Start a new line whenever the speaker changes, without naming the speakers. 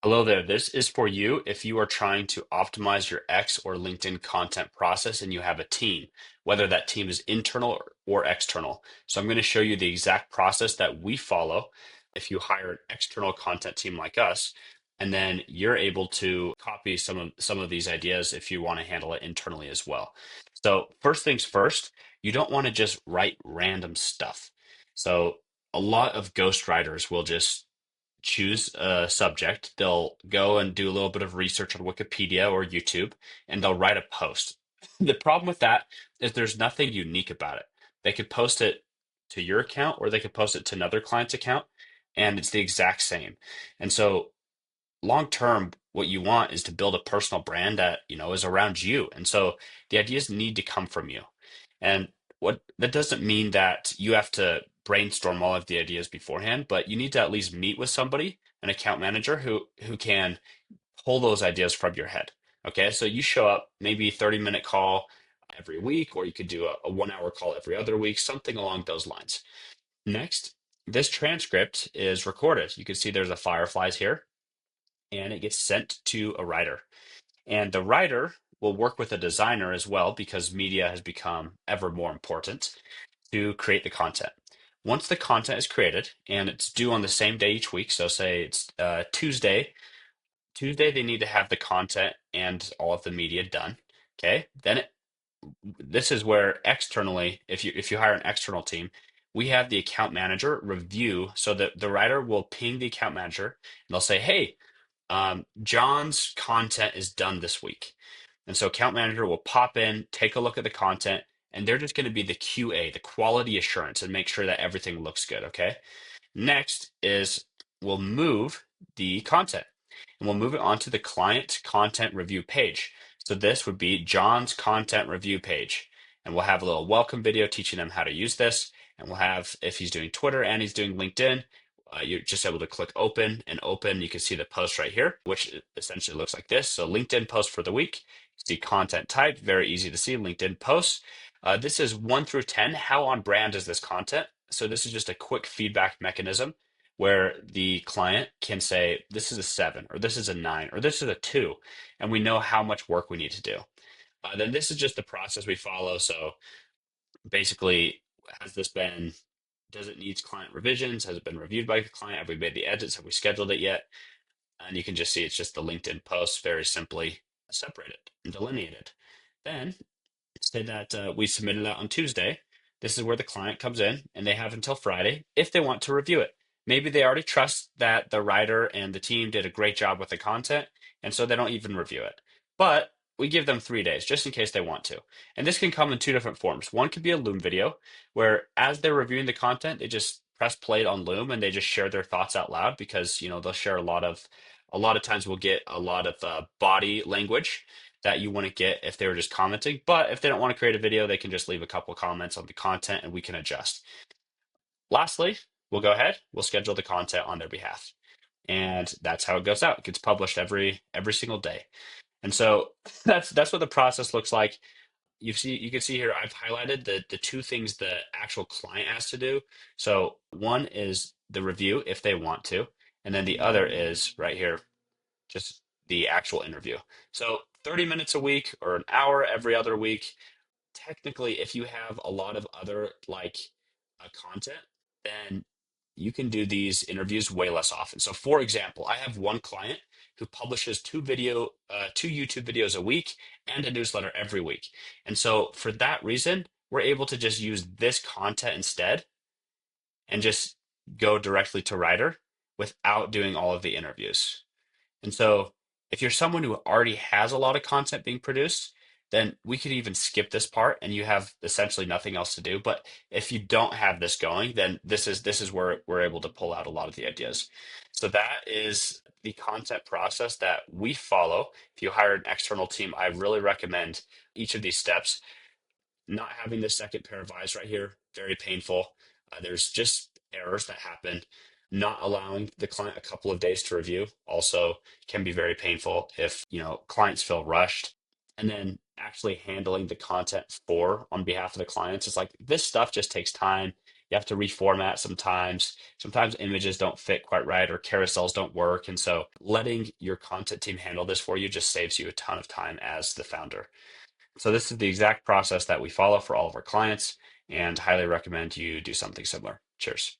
Hello there. This is for you if you are trying to optimize your X or LinkedIn content process and you have a team, whether that team is internal or external. So I'm going to show you the exact process that we follow if you hire an external content team like us, and then you're able to copy some of these ideas if you want to handle it internally as well. So first things first, you don't want to just write random stuff. So a lot of ghostwriters will just choose a subject, they'll go and do a little bit of research on Wikipedia or YouTube, and they'll write a post. The problem with that is there's nothing unique about it. They could post it to your account or they could post it to another client's account, and it's the exact same. And so long term, what you want is to build a personal brand that, is around you. And so the ideas need to come from you. And what that doesn't mean that you have to brainstorm all of the ideas beforehand, but you need to at least meet with somebody, an account manager who can pull those ideas from your head. Okay, so you show up, maybe 30-minute call every week, or you could do a 1 hour call every other week, something along those lines. Next, this transcript is recorded. You can see there's a fireflies here, and it gets sent to a writer. And the writer will work with a designer as well because media has become ever more important to create the content. Once the content is created and it's due on the same day each week, so say it's Tuesday they need to have the content and all of the media done. Okay, this is where externally, if you hire an external team, we have the account manager review so that the writer will ping the account manager and they'll say, hey, John's content is done this week. And so account manager will pop in, take a look at the content, and they're just going to be the QA, the quality assurance, and make sure that everything looks good. Okay. Next is we'll move the content and we'll move it onto the client content review page. So this would be John's content review page. And we'll have a little welcome video teaching them how to use this. And we'll have, if he's doing Twitter and he's doing LinkedIn, you're just able to click open and open. You can see the post right here, which essentially looks like this. So LinkedIn post for the week. You see content type, very easy to see, LinkedIn posts. This is 1 through 10. How on brand is this content? So this is just a quick feedback mechanism where the client can say, this is a 7, or this is a 9, or this is a 2, and we know how much work we need to do. Then this is just the process we follow. So basically, has this been, does it needs client revisions? Has it been reviewed by the client? Have we made the edits? Have we scheduled it yet? And you can just see it's just the LinkedIn post, very simply separated and delineated. Then say that we submitted that on Tuesday. This is where the client comes in and they have until Friday if they want to review it. Maybe they already trust that the writer and the team did a great job with the content, and so they don't even review it. But we give them 3 days just in case they want to. And this can come in two different forms. One could be a Loom video where as they're reviewing the content, they just press play on Loom and they just share their thoughts out loud because, they'll share a lot of times we'll get a lot of body language that you wouldn't get if they were just commenting. But if they don't want to create a video, they can just leave a couple of comments on the content and we can adjust. Lastly, we'll go ahead, we'll schedule the content on their behalf. And that's how it goes out. It gets published every single day. And so that's what the process looks like. You can see here I've highlighted the two things the actual client has to do. So one is the review if they want to, and then the other is right here just the actual interview. So 30 minutes a week or an hour every other week. Technically, if you have a lot of other content, then you can do these interviews way less often. So for example, I have one client who publishes two YouTube videos a week and a newsletter every week. And so for that reason, we're able to just use this content instead and just go directly to writer without doing all of the interviews. And so if you're someone who already has a lot of content being produced, then we could even skip this part and you have essentially nothing else to do. But if you don't have this going, then this is where we're able to pull out a lot of the ideas. So that is the content process that we follow. If you hire an external team, I really recommend each of these steps. Not having the second pair of eyes right here, very painful. There's just errors that happen. Not allowing the client a couple of days to review also can be very painful if, clients feel rushed. And then actually handling the content for on behalf of the clients. It's like this stuff just takes time. You have to reformat sometimes. Sometimes images don't fit quite right or carousels don't work. And so letting your content team handle this for you just saves you a ton of time as the founder. So this is the exact process that we follow for all of our clients and highly recommend you do something similar. Cheers.